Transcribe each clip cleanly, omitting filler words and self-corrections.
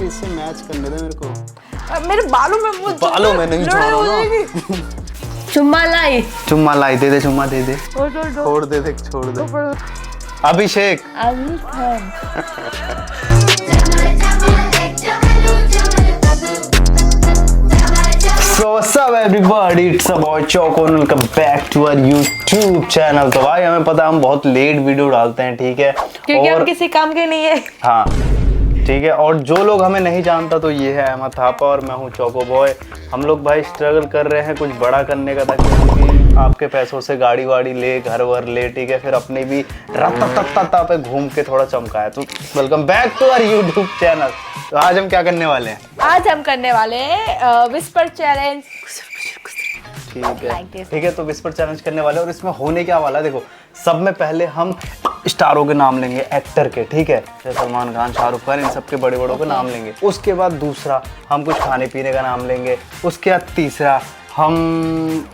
इससे मैच करने दे मेरे को। मेरे बालों में बालों में नहीं छोड़ो। चुम्मा लाई, चुम्मा लाई, दे दे चुम्मा, दे दे, छोड़ छोड़ दे। अभिषेक, Aamir Khan. So what's up everybody, it's a boy Choco and welcome back to our YouTube channel। तो भाई हमें पता है हम बहुत लेट वीडियो डालते हैं, ठीक है, क्योंकि हम किसी काम के नहीं है। हाँ ठीक है। और जो लोग हमें नहीं जानता तो ये है अहमद थापा और मैं हूँ चोको बॉय। हम लोग भाई स्ट्रगल कर रहे हैं कुछ बड़ा करने का, ताकि आपके पैसों से गाड़ी वाड़ी ले, घर वर ले, ठीक है, फिर अपने भी रत्ता पे घूम के थोड़ा चमकाए। तो welcome back to our YouTube channel. तो आज हम क्या करने वाले हैं? आज हम करने वाले हैं विस्पर चैलेंज। ठीक है, तो विस्पर चैलेंज करने वाले हैं और इसमें होने क्या वाला है देखो। सब में पहले हम स्टारों के नाम लेंगे, एक्टर के, ठीक है, जैसे सलमान खान, शाहरुख खान, इन सबके बड़े बड़ों के नाम लेंगे। उसके बाद दूसरा हम कुछ खाने पीने का नाम लेंगे। उसके बाद तीसरा हम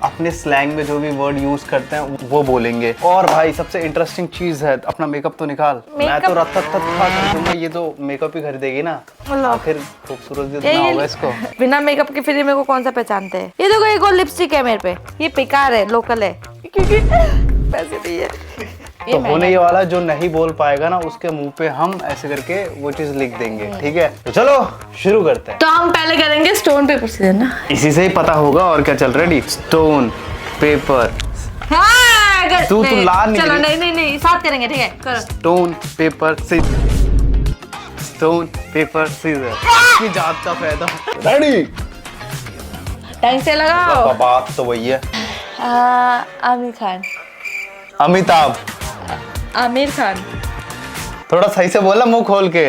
अपने स्लैंग में जो भी वर्ड यूज करते हैं वो बोलेंगे। और भाई सबसे इंटरेस्टिंग चीज है, अपना मेकअप तो निकाल। मैं तो रत्ता खरीदूंगा, ये तो मेकअप ही खरीदेगी ना, आखिर खूबसूरत जितना होगा इसको। बिना मेकअप के फिर मेरे को कौन सा पहचानते हैं? ये देखो, एक और लिपस्टिक है मेरे पे, ये बेकार है, लोकल है, क्योंकि पैसे नहीं है। तो होने ये वाला, जो नहीं बोल पाएगा ना उसके मुंह पे हम ऐसे करके वो चीज लिख देंगे, ठीक है। तो चलो शुरू करते हैं। तो हम पहले करेंगे स्टोन पेपर सीजर ना, इसी से ही पता होगा और क्या चल रहा है। स्टोन पेपर, हाँ, तू तो ला नहीं, चलो नहीं साथ करेंगे, ठीक है, करो। Stone paper scissor, stone paper scissor, की जात का फायदा। रेडी, टाइम से लगाओ। बात तो वही है। आमिर खान, अमिताभ, आमिर खान, थोड़ा सही से बोला, मुंह खोल के।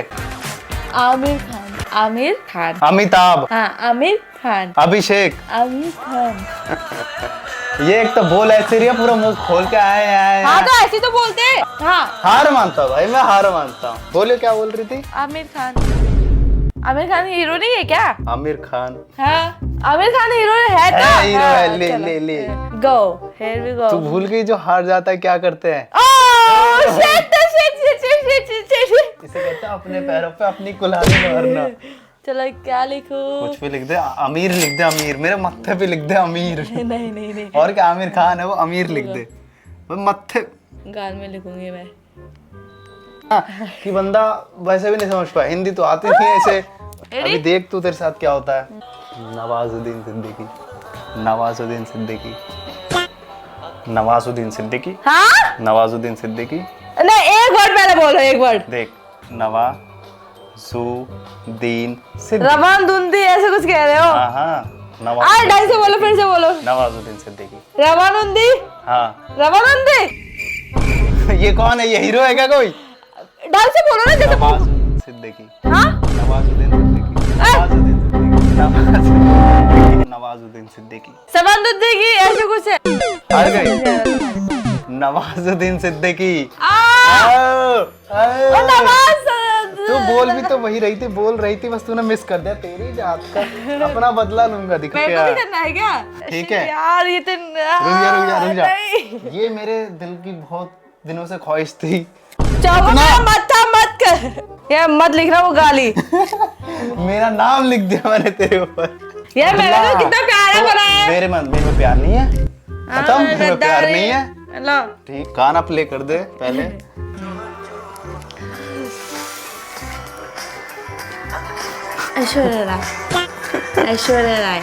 आमिर खान, आमिर खान, अमिताभ, हाँ, आमिर खान, अभिषेक, आमिर खान। ये एक तो बोल ऐसे रही है, पूरा मुंह खोल के आए। हाँ तो ऐसे तो बोलते हैं। हाँ, हार मानता भाई, मैं हार मानता हूँ। बोलिए क्या बोल रही थी? आमिर खान। आमिर खान हीरो नहीं है क्या? आमिर खान, हाँ, आमिर खान हीरो है तो हीरो है। ले ले ले, गो, here we go। तू भूल गई जो हार जाता है क्या करते हैं? shit। इसे कहते हैं अपने पैरों पे अपनी कुल्हाड़ी मारना। चलो क्या लिखूं? कुछ भी लिख दे, अमीर लिख दे, अमीर। मेरे मत्थे पे लिख दे अमीर। नहीं। और क्या, आमिर खान है वो, अमीर लिख दे मत्थे। गाल में लिखूंगी मैं। कि बंदा वैसे भी नहीं समझ पाया, हिंदी तो आती नहीं है ऐसे। अभी देख तू तेरे साथ क्या होता है। नवाजुद्दीन सिद्दीकी, नवाजुद्दीन सिद्दीकी, नवाजुद्दीन सिद्दीकी, हाँ, नवाजुद्दीन सिद्दीकी। नहीं, एक वर्ड पहले बोलो, एक वर्ड। देख, नवाजुद्दीन सिद्दीकी, रवान धुंधी ऐसे कुछ कह रहे हो? हाँ, ढंग से बोलो, फिर से बोलो। नवाजुद्दीन सिद्दीकी, रवानुंदी, हाँ। रवानुंदी। ये कौन है? ये हीरो है क्या कोई? ढंग से बोलो ना, जैसे नवाजुद्दीन सिद्दीकी, हाँ, नवाजुद्दीन सिद्दीकी, नवाजुद्दीन सिद्दीकी, सवानुद्दी की ऐसे कुछ है। आ गई। नवाजुद्दीन सिद्दीकी। तू बोल भी तो वही रही थी, बोल रही थी, बस तूने मिस कर दिया। तेरी जात का अपना बदला लूंगा, दिख मेरे को भी करना है क्या? ठीक है यार, ये तो रुक जा। ये मेरे दिल की बहुत दिनों से ख्वाहिश थी। चौको मेरा मत्था मत कर, ये मत लिखना वो गाली। मेरा नाम लिख दिया मैंने तेरे ऊपर। यार मैंने तो कितना प्यारा बनाया। मेरे मन में प्यार नहीं है, खत्म। मेरे प्यार नहीं है। लो ठीक, गाना प्ले कर दे पहले। ऐश्वर्या राय, ऐश्वर्या राय।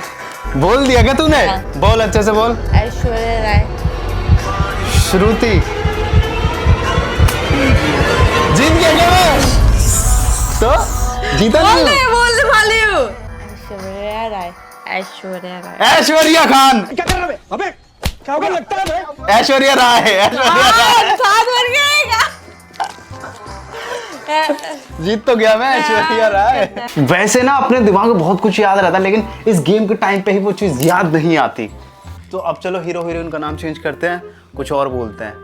बोल दिया क्या तूने? बोल, अच्छे से बोल। ऐश्वर्या राय, श्रुति। जीत गया क्या मैं? तो जीता नहीं? बोलने वाली हूँ। ऐश्वर्या राय, ऐश्वर्या राय, ऐश्वर्या खान। क्या कर रहे हो? अबे क्या होगा, लगता है ऐश्वर्या राय, ऐश्वर्या राय। साथ बन गया। जीत तो गया मैं, ऐश्वर्या राय। वैसे ना अपने दिमाग में बहुत कुछ याद रहता है, लेकिन इस गेम के टाइम पे ही वो चीज याद नहीं आती। तो अब चलो हीरो हीरोइन का नाम चेंज करते हैं, कुछ और बोलते हैं।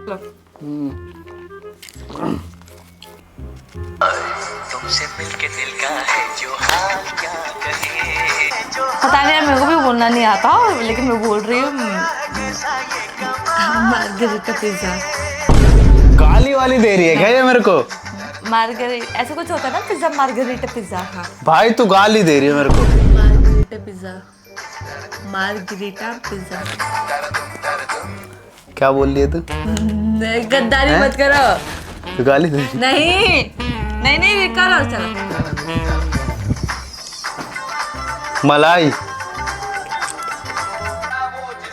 तुमसे मिलके दिल का है जो हाल क्या कहे, पता नहीं, मेरे को भी बोलना नहीं आता, लेकिन मैं बोल रही हूँ मार्गरेटा पिज्जा। गाली वाली दे रही है क्या ये मेरे को? मार्गरीटा ऐसा कुछ होता है ना, पिज्जा मार्गरीटा पिज्जा। हाँ भाई तू गाली दे रही है मेरे को। Margherita pizza, margherita pizza. क्या बोल रही है तू? गद्दारी मत करो। तू गाली दे रही है? नहीं करो चलो। मलाई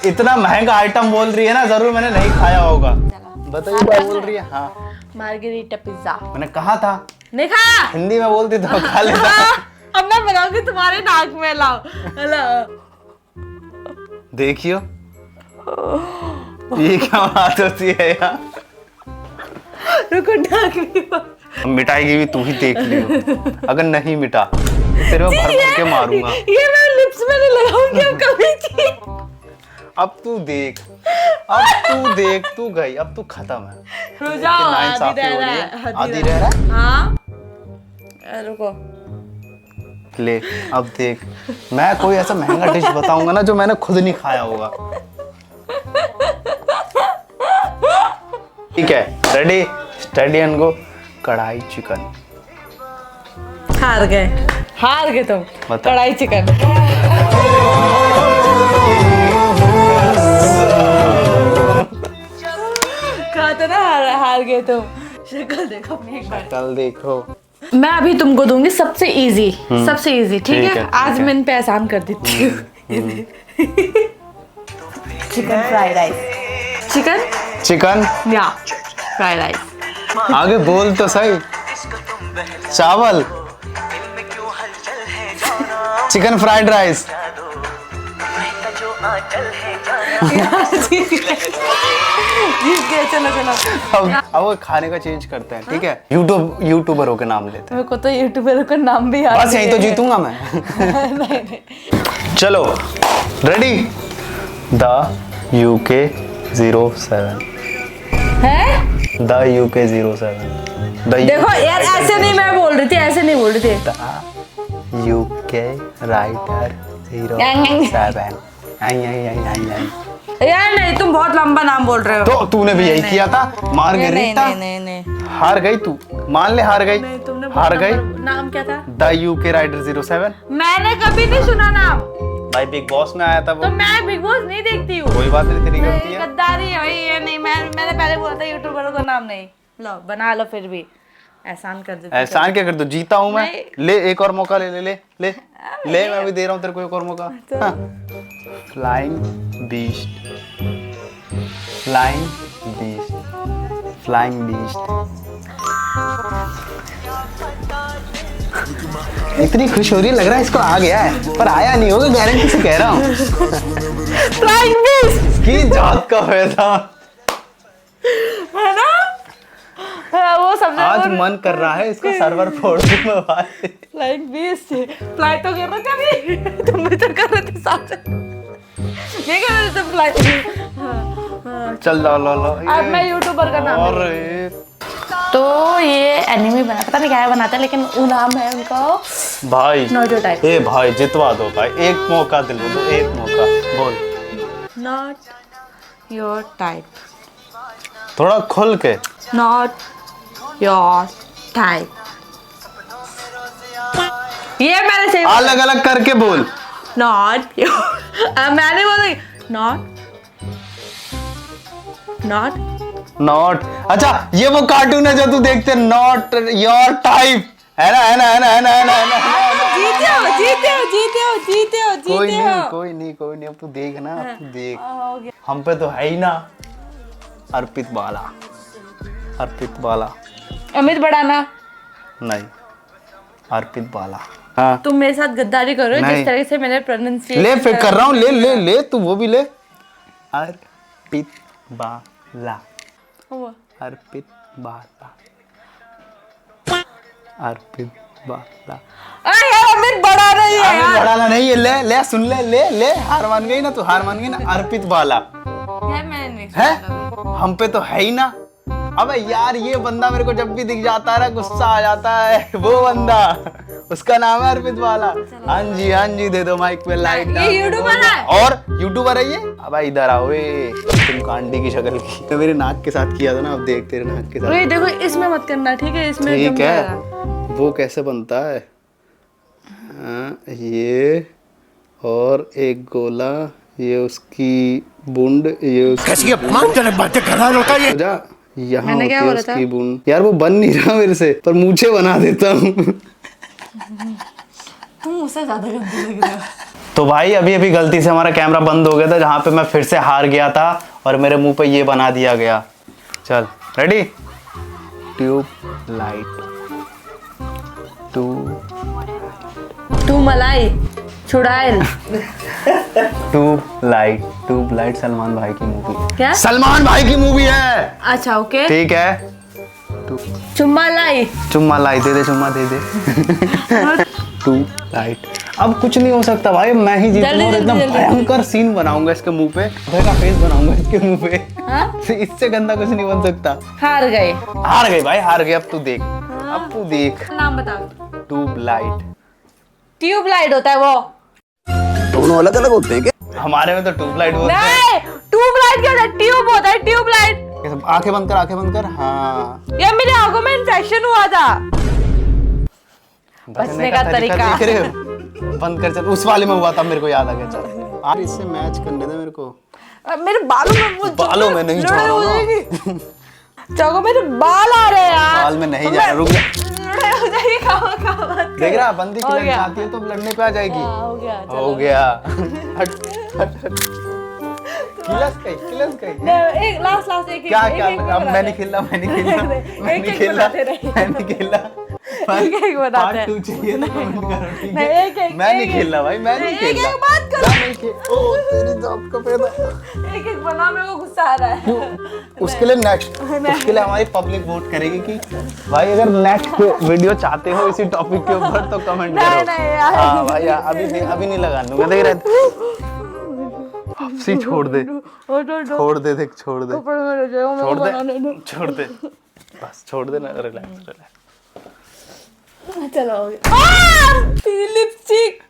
इतना महंगा आइटम बोल रही है ना, जरूर मैंने नहीं खाया होगा। बताइए क्या बोल रही है? हाँ मार्गरीटा पिज्जा। मैंने कहा था, नहीं खाया। हिंदी में बोलती तो खा लेता। अब मैं बनाऊंगी तुम्हारे नाक में, लाओ हेलो। देखियो ये क्या बात होती है यार। रुको ढाक लियो। मिटाएगी भी तू ही, देख लियो। अगर नहीं मिटा तो तेरे को भर भर के मारूंगा। ये मैं लिप्स में नहीं लगाऊंगी अब कभी की। अब तू देख, तू गई, अब तू खत्म है। रुक जाओ, आधी रह रहा है। हाँ रुको ले अब देख, मैं कोई ऐसा महंगा डिश बताऊंगा ना जो मैंने खुद नहीं खाया होगा। ठीक है, रेडी स्टडी एंड गो। कढ़ाई चिकन। हार गए तुम। बता। कढ़ाई चिकन। कहा था ना हार गए तुम। शक्ल देखो अपनी एक बार। चल देखो, मैं अभी तुमको दूंगी सबसे इजी, ठीक है? आज मैं इन पे आसान कर देती हूँ। Chicken fried rice. चिकन या फ्राइड राइस। आगे बोल तो सही। चावल, चिकन फ्राइड राइस। चलो अब वो खाने का चेंज करते हैं, ठीक है? यूट्यूबरों के नाम लेते हैं। मेरे को तो यूट्यूबरों का नाम भी याद बस यही तो जीतूंगा मैं। नहीं। चलो रेडी। द UK07 है? The UK07। देखो यार, ऐसे नहीं मैं बोल रही थी, ऐसे नहीं बोल रही थी। UK writer 07। यार नहीं, तुम बहुत लंबा नाम बोल रहे हो। तो तूने भी यही किया था, मार्गरीटा। नहीं। हार गई तू, मान ले हार गई। हार गई। नाम क्या था? The UK writer 07। मैंने कभी नहीं सुना नाम। भाई बिग बॉस में आया था वो। तो मैं बिग बॉस नहीं देखती हूँ। कोई बात नहीं, तेरी गलती है। गद्दारी है भाई ये। नहीं, मैंने पहले बोला था यूट्यूबर का नाम नहीं। लो बना लो, फिर भी एहसान कर दो। एहसान क्या कर दो, जीता हूँ मैं। ले एक और मौका ले ले ले ले ले, मैं भी दे रहा हूँ तेरे को एक और मौका। Flying beast, flying beast, flying beast. इतनी खुश हो रही है, लग रहा है इसको आ गया है, पर आया नहीं होगा, गारंटी से कह रहा हूँ। फ्लाइंग बीस्ट की जात का फायदा है ना? वो सबसे आज मन कर रहा है इसको सर्वर फोड़ दूं मैं भाई। फ्लाइंग बीस्ट फ्लाई तो कर रहे थे अभी। तुम भी तो कर रहे थे साथ। नहीं कर रहे थे फ्लाई। चल लो अब मैं यूट्यूबर का नाम। और तो ये एनिमे बना, पता नहीं क्या बनाते हैं, लेकिन वो नाम है उनका भाई। Not your type. ए भाई जितवा दो भाई, एक मौका दिलवा दो, एक मौका। बोल। Not your type. थोड़ा खुल के। Not your type. ये मैंने सही अलग अलग करके बोल। Not your. मैंने बोला नॉट। अच्छा ये वो कार्टून है जो तू देखते, नॉट योर टाइप, है ना। जीते हो। कोई नहीं, अब तू देख ना, अब तू देख। हम पे तो है ही ना अर्पित बाला। अमित बड़ाना नहीं, अर्पित बाला। हाँ तुम मेरे साथ गद्दारी कर रहे हो जिस तरह से मैंने प्रोनाउंसिएशन। ले फिर कर रहा हूँ, ले तू वो भी ले। अर्पित बाला। अरे यार अमित बड़ाना ही है यार। बड़ाना नहीं है, ले सुन ले। हार मान गई ना तू, हार मान गई ना। अर्पित बाला यार मैंने नहीं है, हम पे तो है ही ना। अबे यार ये बंदा मेरे को जब भी दिख जाता है ना, गुस्सा आ जाता है। वो बंदा उसका नाम है अर्पित वाला। हाँ जी दे दो माइक पे लाइट। ये यूट्यूबर है। और यूट्यूबर है ये। अब इधर आओ, तुम कांडी की शक्ल की। तो मेरे नाक के साथ किया था ना, अब देख तेरे नाक के साथ। ये देखो इसमें मत करना, ठीक है? इसमें ठीक जम है, जाएगा। वो कैसे बनता है? ये और एक गोला, ये उसकी बूंद, ये उसकी अपमानजनक बातें कर रहा है लड़का ये। यहाँ मैंने होती क्या है बोला उसकी बूंद। यार वो बन नहीं रहा मेरे से, पर मुझे बना देता हूँ। तुम मुझसे ज्यादा गंदे लग रहे हो। तो भाई अभी गलती से हमारा कैमरा बंद हो गया था, जहाँ पे मैं फिर से हार गया था और मेरे मुंह पे ये बना दिया गया। चल रेडी? ट्यूब लाइट, तू मलाई छुड़ाइल। ट्यूब लाइट सलमान भाई की मूवी। क्या? सलमान भाई की मूवी है। अच्छा ओके। ठीक है, चुम्मा लाई। चुम्मा लाई, दे दे चुम्मा, दे दे। Tube light. अब कुछ नहीं हो सकता भाई, मैं ही जीतूंगा और एकदम भयंकर सीन बनाऊंगा इसके मुंह पे, का फेस बनाऊंगा इसके मुंह पे। हाँ? इससे गंदा कुछ नहीं बन सकता। हार गए। हार गए भाई, हार गए। अब तू देख, अब तू देख। नाम बताओ। Tube light. ट्यूब लाइट होता है वो। दोनों अलग अलग होते हैं क्या? हमारे में तो ट्यूब लाइट बोलते हैं। नहीं, ट्यूब लाइट क्या होता है? ट्यूब होता है, ट्यूब लाइट। आंखें बंद कर, आंखें बंद कर। हाँ, ये मेरे आंखों में इन्फेक्शन हुआ था। बचने का तरीका देख रहे हो? बंद कर, चल। उस वाले में हुआ था, मेरे को याद आ गया। चल आज इससे मैच करने दे मेरे को। मेरे बालों में नहीं जा रहा। चौको मेरे बाल आ रहे हैं यार। बाल में नहीं जा रहा, रुक जा। हो जाएगी, देख रहा, बंदी हो की लग गया। जाती है तो अब लड़ने पे आ जाएगी। हो गया, चलो। हो गया। हट हट हट। किलस कहीं। एक लास्ट एक क्या अब मैं नहीं खेलना, मैं नहीं खेलना, मैं नहीं खेलना, मैं नहीं खेलना। एक बताते हैं। पार्ट 2 चाहिए तो कमेंट करो, ठीक नहीं, है? एक- मैं नहीं एक- खेलना भाई, मैं नहीं एक- खेलना। एक बात करो। मैं नहीं खेल। ओ तेरी जान का पैदा। एक बना, मेरे को गुस्सा आ रहा है। उसके लिए नेक्स्ट, उसके लिए हमारी पब्लिक वोट करेगी कि भाई अगर नेक्स्ट वीडियो चाहते हो इसी टॉपिक के ऊपर तो कमेंट करो। नहीं यार। हाँ भाई यार, अभी नहीं लगाने। देख रहे सी छोड़ दे, छोड़ दे, देख छोड़ दे, छोड़ दे, बस छोड़ दे ना। रिलैक्स। चलो हो गया। तेरी लिपस्टिक।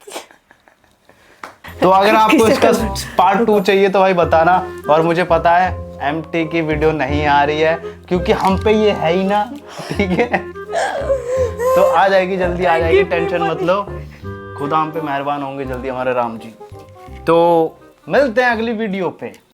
तो अगर आपको इसका पार्ट 2 चाहिए तो भाई बताना। और मुझे पता है MT की वीडियो नहीं आ रही है क्योंकि हम पे ये है ही ना, ठीक है? तो आ जाएगी, जल्दी आ जाएगी, टेंशन मत लो। खुदा हम पे मेहरबान होंगे जल्दी, हमारे राम जी। तो मिलते हैं अगली वीडियो पे।